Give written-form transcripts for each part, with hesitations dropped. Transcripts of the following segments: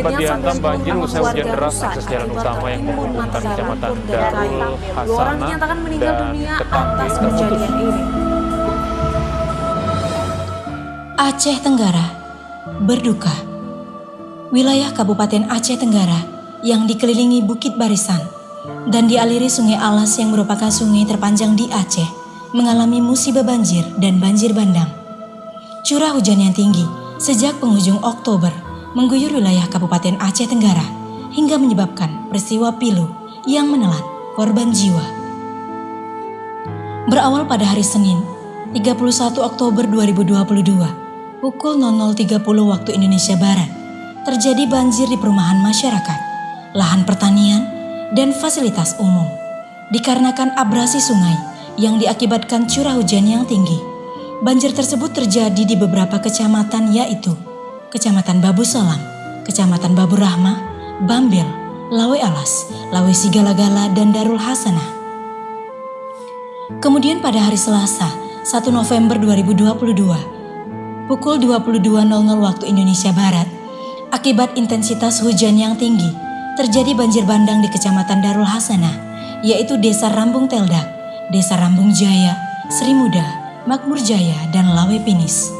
dapat dihantam banjir usai hujan deras akses jalan utama yang menghubungkan Kecamatan Darul Hasanah dan Ketambe terputus. Aceh Tenggara berduka. Wilayah Kabupaten Aceh Tenggara yang dikelilingi Bukit Barisan dan dialiri Sungai Alas yang merupakan sungai terpanjang di Aceh mengalami musibah banjir dan banjir bandang. Curah hujan yang tinggi sejak penghujung Oktober mengguyur wilayah Kabupaten Aceh Tenggara hingga menyebabkan peristiwa pilu yang menelan korban jiwa. Berawal pada hari Senin, 31 Oktober 2022, pukul 00.30 waktu Indonesia Barat, terjadi banjir di perumahan masyarakat, lahan pertanian, dan fasilitas umum. Dikarenakan abrasi sungai yang diakibatkan curah hujan yang tinggi, banjir tersebut terjadi di beberapa kecamatan yaitu Kecamatan Babu Salam, Kecamatan Babu Rahmah, Bambel, Lawe Alas, Lawe Sigala-Gala, dan Darul Hasanah. Kemudian pada hari Selasa, 1 November 2022, pukul 22.00 waktu Indonesia Barat, akibat intensitas hujan yang tinggi, terjadi banjir bandang di Kecamatan Darul Hasanah, yaitu Desa Rambung Teldak, Desa Rambung Jaya, Sri Muda, Makmur Jaya, dan Lawe Pinis.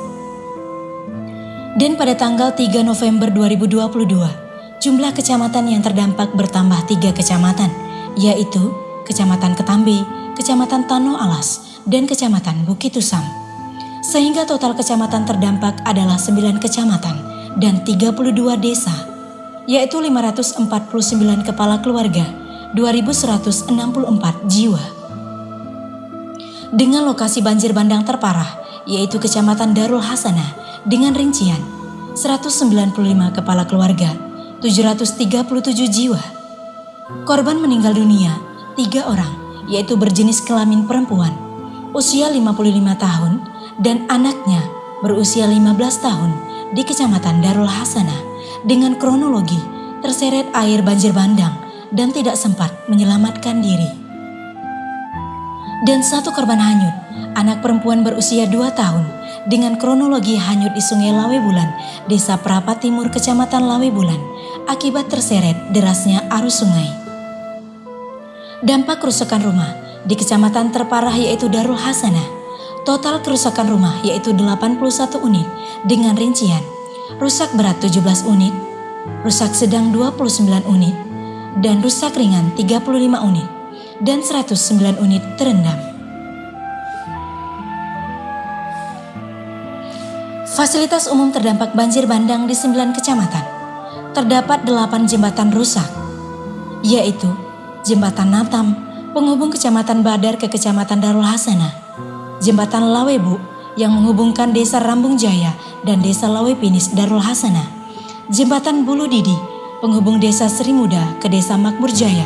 Dan pada tanggal 3 November 2022, jumlah kecamatan yang terdampak bertambah 3 kecamatan, yaitu Kecamatan Ketambe, Kecamatan Tano Alas, dan Kecamatan Bukit Tusam. Sehingga total kecamatan terdampak adalah 9 kecamatan dan 32 desa, yaitu 549 kepala keluarga, 2.164 jiwa. Dengan lokasi banjir bandang terparah, yaitu Kecamatan Darul Hasanah dengan rincian 195 kepala keluarga, 737 jiwa. Korban meninggal dunia 3 orang, yaitu berjenis kelamin perempuan, usia 55 tahun, dan anaknya berusia 15 tahun di Kecamatan Darul Hasanah dengan kronologi terseret air banjir bandang dan tidak sempat menyelamatkan diri. Dan 1 korban hanyut, anak perempuan berusia 2 tahun dengan kronologi hanyut di Sungai Lawe Bulan, Desa Prapat Timur, Kecamatan Lawe Bulan, akibat terseret derasnya arus sungai. Dampak kerusakan rumah di kecamatan terparah yaitu Darul Hasanah. Total kerusakan rumah yaitu 81 unit dengan rincian rusak berat 17 unit, rusak sedang 29 unit, dan rusak ringan 35 unit, dan 109 unit terendam. Fasilitas umum terdampak banjir bandang di 9 kecamatan. Terdapat 8 jembatan rusak, yaitu Jembatan Natam, penghubung Kecamatan Badar ke Kecamatan Darul Hasanah, Jembatan Lawebu yang menghubungkan Desa Rambung Jaya dan Desa Lawe Pinis Darul Hasanah, Jembatan Bulu Didi, penghubung Desa Sri Muda ke Desa Makmur Jaya,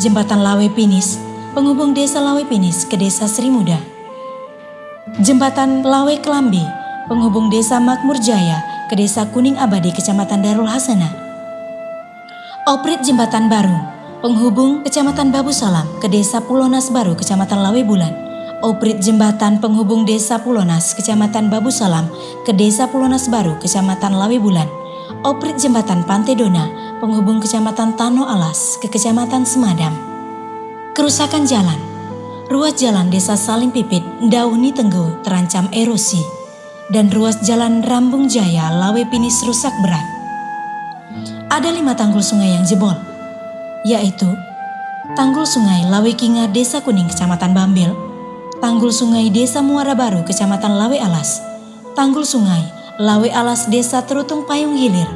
Jembatan Lawe Pinis, penghubung Desa Lawe Pinis ke Desa Sri Muda, Jembatan Lawe Kelambi, penghubung Desa Makmur Jaya ke Desa Kuning Abadi Kecamatan Darul Hasanah. Oprit Jembatan Baru, penghubung Kecamatan Babu Salam ke Desa Pulonas Baru Kecamatan Lawe Bulan. Oprit Jembatan penghubung Desa Pulonas Kecamatan Babu Salam ke Desa Pulonas Baru Kecamatan Lawe Bulan. Oprit Jembatan Pantai Dona penghubung Kecamatan Tano Alas ke Kecamatan Semadam. Kerusakan jalan. Ruas jalan Desa Salim Pipit, Dauni Tenggo terancam erosi. Dan ruas jalan Rambung Jaya Lawe Pinis rusak berat. Ada 5 tanggul sungai yang jebol, yaitu Tanggul Sungai Lawe Kinga Desa Kuning Kecamatan Bambel, Tanggul Sungai Desa Muara Baru Kecamatan Lawe Alas, Tanggul Sungai Lawe Alas Desa Terutung Payung Hilir,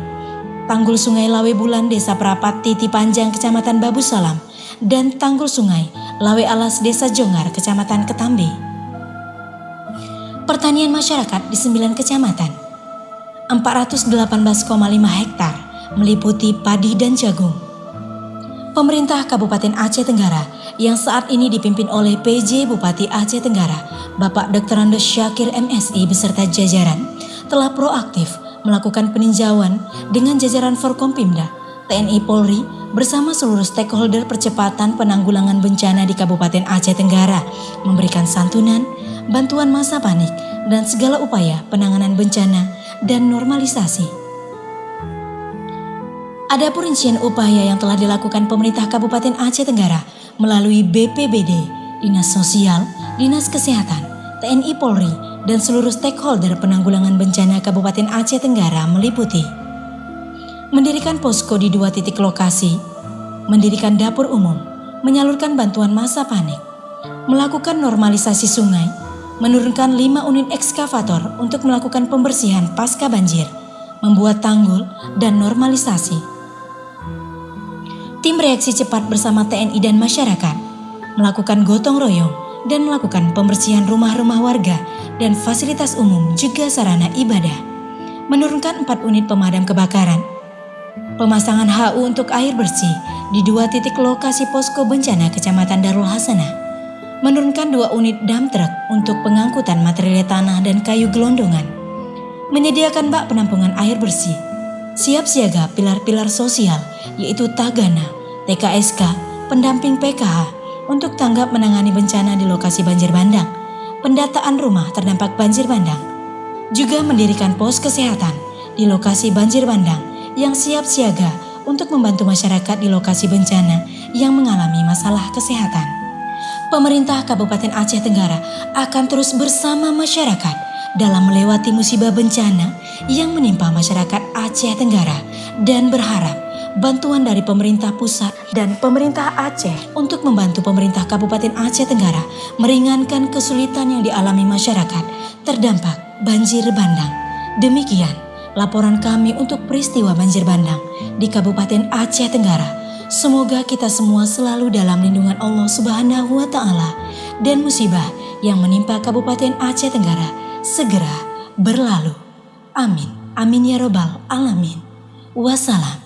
Tanggul Sungai Lawe Bulan Desa Prapat Titi Panjang Kecamatan Babu Salam, dan Tanggul Sungai Lawe Alas Desa Jongar Kecamatan Ketambe. Pertanian masyarakat di 9 kecamatan, 418,5 hektar meliputi padi dan jagung. Pemerintah Kabupaten Aceh Tenggara yang saat ini dipimpin oleh PJ Bupati Aceh Tenggara, Bapak Dr. Andes Syakir MSI beserta jajaran, telah proaktif melakukan peninjauan dengan jajaran Forkompimda, TNI Polri bersama seluruh stakeholder percepatan penanggulangan bencana di Kabupaten Aceh Tenggara, memberikan santunan, bantuan masa panik, dan segala upaya penanganan bencana dan normalisasi. Ada pun rincian upaya yang telah dilakukan pemerintah Kabupaten Aceh Tenggara melalui BPBD, Dinas Sosial, Dinas Kesehatan, TNI Polri, dan seluruh stakeholder penanggulangan bencana Kabupaten Aceh Tenggara meliputi mendirikan posko di 2 titik lokasi, mendirikan dapur umum, menyalurkan bantuan masa panik, melakukan normalisasi sungai, menurunkan 5 unit ekskavator untuk melakukan pembersihan pasca banjir, membuat tanggul, dan normalisasi. Tim reaksi cepat bersama TNI dan masyarakat melakukan gotong royong dan melakukan pembersihan rumah-rumah warga dan fasilitas umum juga sarana ibadah. Menurunkan 4 unit pemadam kebakaran. Pemasangan HU untuk air bersih di 2 titik lokasi posko bencana Kecamatan Darul Hasanah. Menurunkan 2 unit dump truck untuk pengangkutan material tanah dan kayu gelondongan. Menyediakan bak penampungan air bersih. Siap siaga pilar-pilar sosial yaitu Tagana, TKSK, pendamping PKH untuk tanggap menangani bencana di lokasi banjir bandang, pendataan rumah terdampak banjir bandang. Juga mendirikan pos kesehatan di lokasi banjir bandang yang siap siaga untuk membantu masyarakat di lokasi bencana yang mengalami masalah kesehatan. Pemerintah Kabupaten Aceh Tenggara akan terus bersama masyarakat dalam melewati musibah bencana yang menimpa masyarakat Aceh Tenggara dan berharap bantuan dari pemerintah pusat dan pemerintah Aceh untuk membantu pemerintah Kabupaten Aceh Tenggara meringankan kesulitan yang dialami masyarakat terdampak banjir bandang. Demikian laporan kami untuk peristiwa banjir bandang di Kabupaten Aceh Tenggara. Semoga kita semua selalu dalam lindungan Allah Subhanahu wa Ta'ala dan musibah yang menimpa Kabupaten Aceh Tenggara segera berlalu. Amin. Amin ya robbal alamin. Wassalam.